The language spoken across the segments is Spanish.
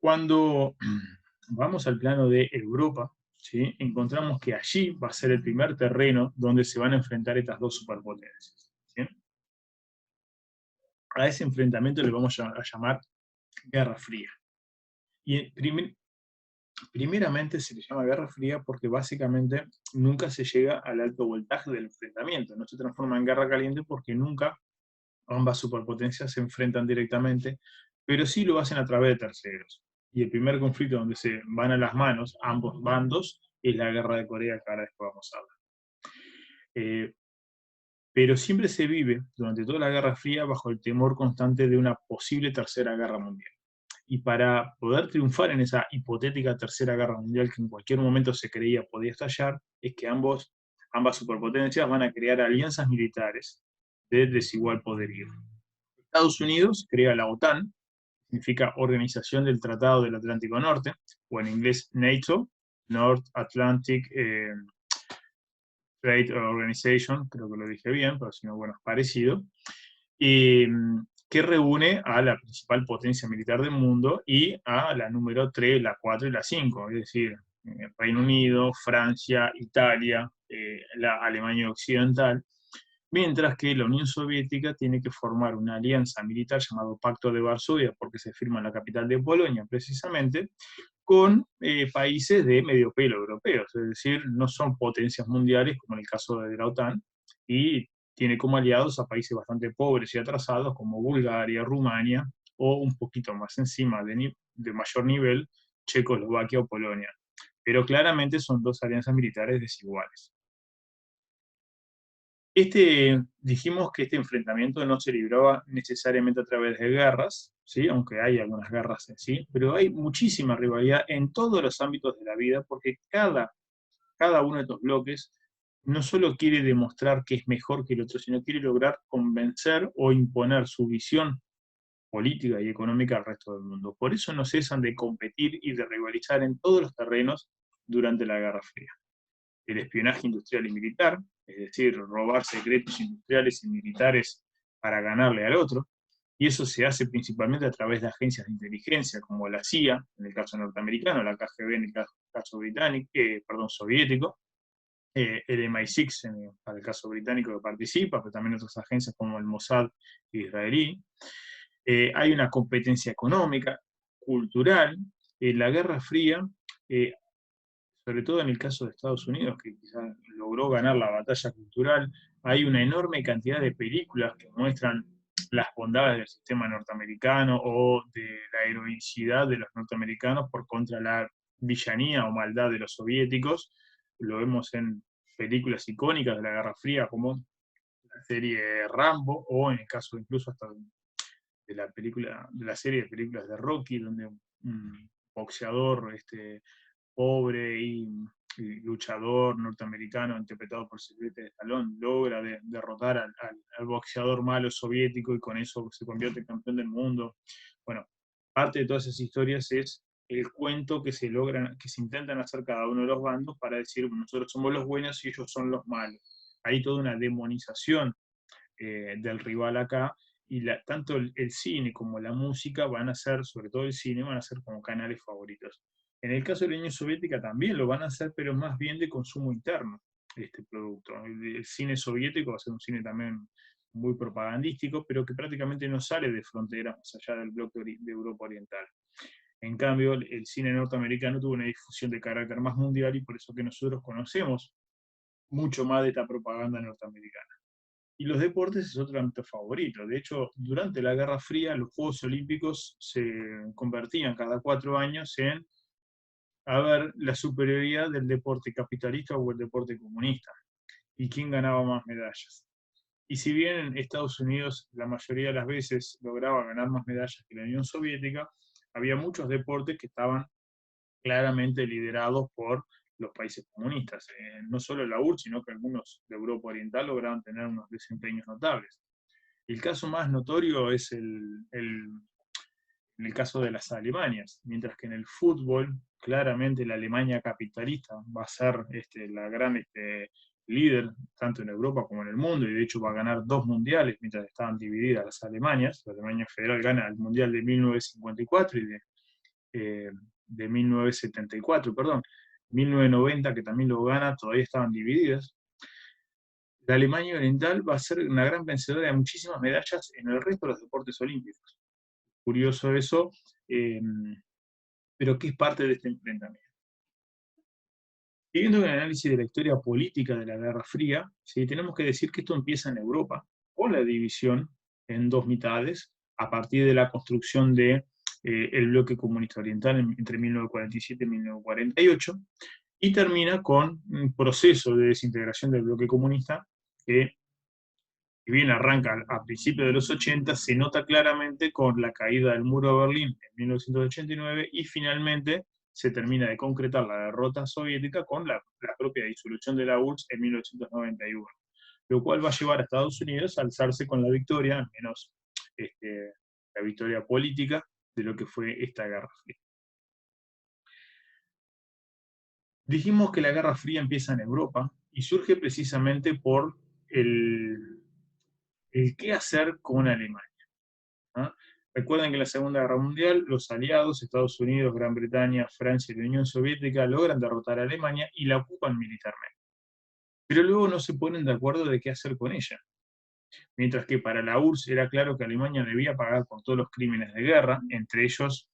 Cuando vamos al plano de Europa, ¿sí? Encontramos que allí va a ser el primer terreno donde se van a enfrentar estas dos superpotencias. ¿Sí? A ese enfrentamiento le vamos a llamar Guerra Fría. Y primeramente se le llama Guerra Fría porque básicamente nunca se llega al alto voltaje del enfrentamiento, no se transforma en guerra caliente porque nunca ambas superpotencias se enfrentan directamente, pero sí lo hacen a través de terceros. Y el primer conflicto donde se van a las manos ambos bandos es la guerra de Corea, que ahora después vamos a hablar. Eh, pero siempre se vive durante toda la Guerra Fría bajo el temor constante de una posible tercera guerra mundial. Y para poder triunfar en esa hipotética tercera guerra mundial que en cualquier momento se creía podía estallar, es que ambas superpotencias van a crear alianzas militares de desigual poderío. Estados Unidos crea la OTAN, significa Organización del Tratado del Atlántico Norte, o en inglés NATO, North Atlantic Trade Organization, creo que lo dije bien, pero si no, bueno, es parecido, y, que reúne a la principal potencia militar del mundo y a la número 3, la 4 y la 5, es decir, Reino Unido, Francia, Italia, la Alemania Occidental, mientras que la Unión Soviética tiene que formar una alianza militar llamado Pacto de Varsovia, porque se firma en la capital de Polonia precisamente, con países de medio pelo europeos, es decir, no son potencias mundiales como en el caso de la OTAN, y tiene como aliados a países bastante pobres y atrasados como Bulgaria, Rumania, o un poquito más encima de mayor nivel, Checoslovaquia o Polonia. Pero claramente son dos alianzas militares desiguales. Dijimos que este enfrentamiento no se libraba necesariamente a través de guerras, ¿sí? Aunque hay algunas guerras en sí, pero hay muchísima rivalidad en todos los ámbitos de la vida porque cada uno de estos bloques no solo quiere demostrar que es mejor que el otro, sino quiere lograr convencer o imponer su visión política y económica al resto del mundo. Por eso no cesan de competir y de rivalizar en todos los terrenos durante la Guerra Fría. El espionaje industrial y militar, es decir, robar secretos industriales y militares para ganarle al otro, y eso se hace principalmente a través de agencias de inteligencia como la CIA, en el caso norteamericano, la KGB en el caso británico, soviético, el MI6 para el caso británico que participa, pero también otras agencias como el Mossad israelí. Hay una competencia económica, cultural. La Guerra Fría, eh, sobre todo en el caso de Estados Unidos, que quizás logró ganar la batalla cultural, hay una enorme cantidad de películas que muestran las bondades del sistema norteamericano o de la heroicidad de los norteamericanos por contra la villanía o maldad de los soviéticos. Lo vemos en películas icónicas de la Guerra Fría, como la serie Rambo, o en el caso incluso hasta de la serie de películas de Rocky, donde un boxeador pobre y luchador norteamericano interpretado por Sylvester Stallone logra derrotar al boxeador malo soviético y con eso se convierte en campeón del mundo. Bueno, parte de todas esas historias es el cuento que se intentan hacer cada uno de los bandos para decir nosotros somos los buenos y ellos son los malos. Hay toda una demonización del rival acá, y tanto el cine como la música van a ser, sobre todo el cine, van a ser como canales favoritos. En el caso de la Unión Soviética también lo van a hacer, pero más bien de consumo interno, este producto. El cine soviético va a ser un cine también muy propagandístico, pero que prácticamente no sale de fronteras más allá del bloque de Europa Oriental. En cambio, el cine norteamericano tuvo una difusión de carácter más mundial y por eso que nosotros conocemos mucho más de esta propaganda norteamericana. Y los deportes es otro ámbito favorito. De hecho, durante la Guerra Fría, los Juegos Olímpicos se convertían cada 4 años en a ver la superioridad del deporte capitalista o el deporte comunista y quién ganaba más medallas. Y si bien en Estados Unidos la mayoría de las veces lograba ganar más medallas que la Unión Soviética, había muchos deportes que estaban claramente liderados por los países comunistas. No solo la URSS, sino que algunos de Europa Oriental lograban tener unos desempeños notables. El caso más notorio es el caso de las Alemanias, mientras que en el fútbol, claramente la Alemania capitalista va a ser la gran líder, tanto en Europa como en el mundo, y de hecho va a ganar 2 mundiales mientras estaban divididas las Alemanias. La Alemania Federal gana el Mundial de 1954 y de de 1974, perdón, 1990, que también lo gana, todavía estaban divididas. La Alemania Oriental va a ser una gran vencedora de muchísimas medallas en el resto de los deportes olímpicos. Curioso eso, pero que es parte de este enfrentamiento. Siguiendo con el análisis de la historia política de la Guerra Fría, ¿sí? Tenemos que decir que esto empieza en Europa, con la división en dos mitades, a partir de la construcción de el bloque comunista oriental entre 1947 y 1948, y termina con un proceso de desintegración del bloque comunista que, si bien arranca a principios de los 80, se nota claramente con la caída del muro de Berlín en 1989 y finalmente se termina de concretar la derrota soviética con la propia disolución de la URSS en 1991, lo cual va a llevar a Estados Unidos a alzarse con la victoria, al menos la victoria política, de lo que fue esta Guerra Fría. Dijimos que la Guerra Fría empieza en Europa y surge precisamente por el qué hacer con Alemania. ¿Ah? Recuerden que en la Segunda Guerra Mundial los aliados, Estados Unidos, Gran Bretaña, Francia y la Unión Soviética, logran derrotar a Alemania y la ocupan militarmente. Pero luego no se ponen de acuerdo de qué hacer con ella. Mientras que para la URSS era claro que Alemania debía pagar por todos los crímenes de guerra, entre ellos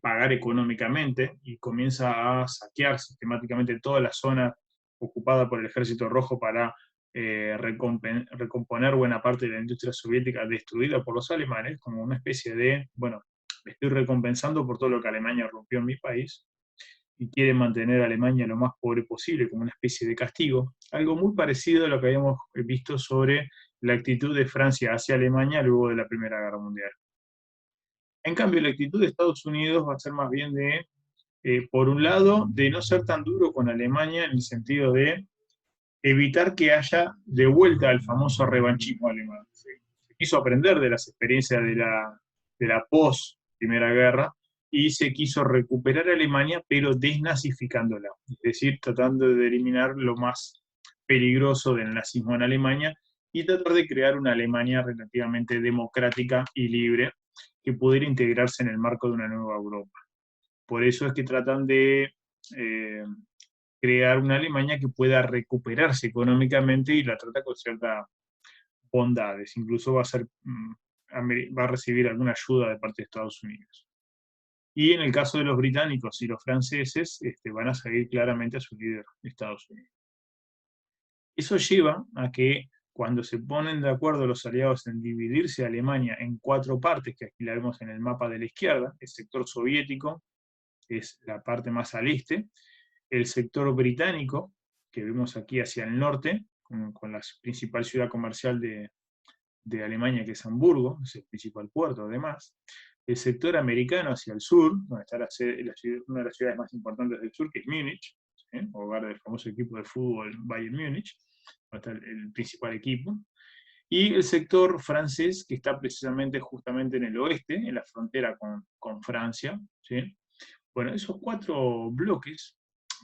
pagar económicamente, y comienza a saquear sistemáticamente toda la zona ocupada por el Ejército Rojo para recomponer buena parte de la industria soviética destruida por los alemanes, como una especie de, bueno, me estoy recompensando por todo lo que Alemania rompió en mi país, y quiere mantener a Alemania lo más pobre posible, como una especie de castigo, algo muy parecido a lo que habíamos visto sobre la actitud de Francia hacia Alemania luego de la Primera Guerra Mundial. En cambio, la actitud de Estados Unidos va a ser más bien de, por un lado, de no ser tan duro con Alemania en el sentido de evitar que haya de vuelta el famoso revanchismo alemán. Se quiso aprender de las experiencias de la post-Primera Guerra y se quiso recuperar Alemania, pero desnazificándola, es decir, tratando de eliminar lo más peligroso del nazismo en Alemania y tratar de crear una Alemania relativamente democrática y libre que pudiera integrarse en el marco de una nueva Europa. Por eso es que tratan de crear una Alemania que pueda recuperarse económicamente y la trata con ciertas bondades. Incluso va a recibir alguna ayuda de parte de Estados Unidos. Y en el caso de los británicos y los franceses, van a seguir claramente a su líder, Estados Unidos. Eso lleva a que cuando se ponen de acuerdo los aliados en dividirse a Alemania en cuatro partes, que aquí la vemos en el mapa de la izquierda, el sector soviético, que es la parte más al este, el sector británico, que vemos aquí hacia el norte, con la principal ciudad comercial de Alemania, que es Hamburgo, es el principal puerto además, el sector americano hacia el sur, donde está una de las ciudades más importantes del sur, que es Múnich, hogar del famoso equipo de fútbol Bayern Múnich, donde está el principal equipo, y el sector francés, que está precisamente justamente en el oeste, en la frontera con Francia. ¿Sí? Bueno, esos cuatro bloques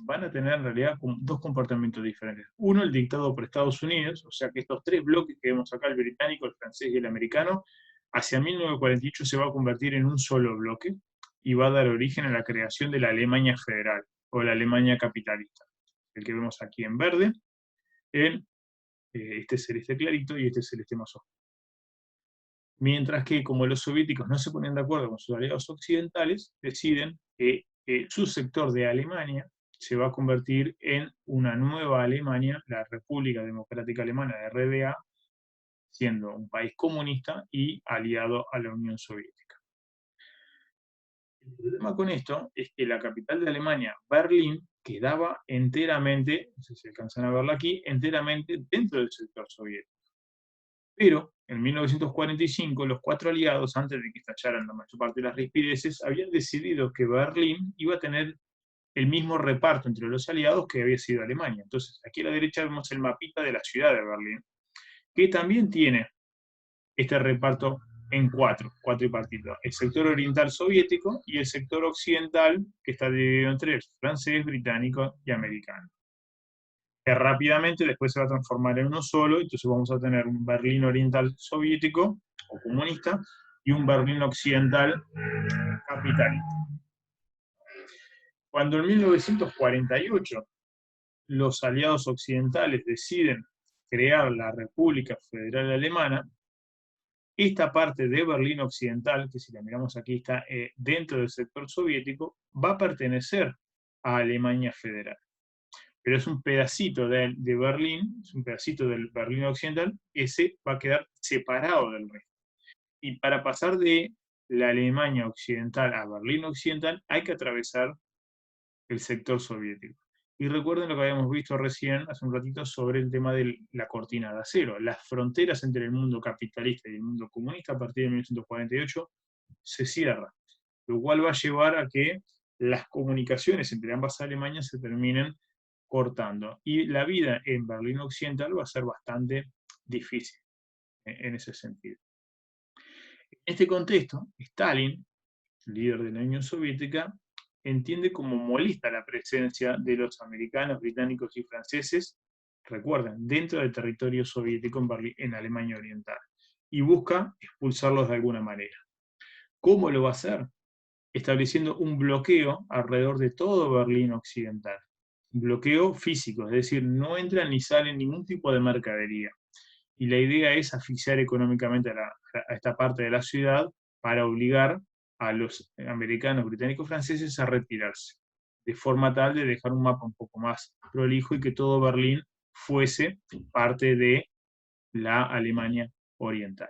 van a tener en realidad dos comportamientos diferentes. Uno, el dictado por Estados Unidos, o sea que estos tres bloques que vemos acá, el británico, el francés y el americano, hacia 1948 se va a convertir en un solo bloque y va a dar origen a la creación de la Alemania federal, o la Alemania capitalista, el que vemos aquí en verde, en este celeste clarito y este celeste más oscuro. Mientras que, como los soviéticos no se ponen de acuerdo con sus aliados occidentales, deciden que su sector de Alemania se va a convertir en una nueva Alemania, la República Democrática Alemana, RDA, siendo un país comunista y aliado a la Unión Soviética. El problema con esto es que la capital de Alemania, Berlín, quedaba enteramente, no sé si alcanzan a verla aquí, enteramente dentro del sector soviético. Pero en 1945 los cuatro aliados, antes de que estallaran la mayor parte de las rispideces, habían decidido que Berlín iba a tener el mismo reparto entre los aliados que había sido Alemania. Entonces, aquí a la derecha vemos el mapita de la ciudad de Berlín, que también tiene este reparto en cuatro partidos. El sector oriental soviético y el sector occidental, que está dividido entre el francés, británico y americano. Que rápidamente después se va a transformar en uno solo, entonces vamos a tener un Berlín oriental soviético o comunista y un Berlín occidental capitalista. Cuando en 1948 los aliados occidentales deciden crear la República Federal Alemana, esta parte de Berlín Occidental, que si la miramos aquí está dentro del sector soviético, va a pertenecer a Alemania Federal. Pero es un pedacito de Berlín, es un pedacito del Berlín Occidental, ese va a quedar separado del resto. Y para pasar de la Alemania Occidental a Berlín Occidental hay que atravesar el sector soviético. Y recuerden lo que habíamos visto recién, hace un ratito, sobre el tema de la cortina de acero. Las fronteras entre el mundo capitalista y el mundo comunista a partir de 1948 se cierran, lo cual va a llevar a que las comunicaciones entre ambas Alemanias se terminen cortando. Y la vida en Berlín Occidental va a ser bastante difícil en ese sentido. En este contexto, Stalin, líder de la Unión Soviética, entiende como molesta la presencia de los americanos, británicos y franceses, recuerden, dentro del territorio soviético en Alemania Oriental, y busca expulsarlos de alguna manera. ¿Cómo lo va a hacer? Estableciendo un bloqueo alrededor de todo Berlín Occidental. Un bloqueo físico, es decir, no entra ni sale ningún tipo de mercadería. Y la idea es asfixiar económicamente a esta parte de la ciudad para obligar a los americanos, británicos, franceses a retirarse, de forma tal de dejar un mapa un poco más prolijo y que todo Berlín fuese parte de la Alemania Oriental.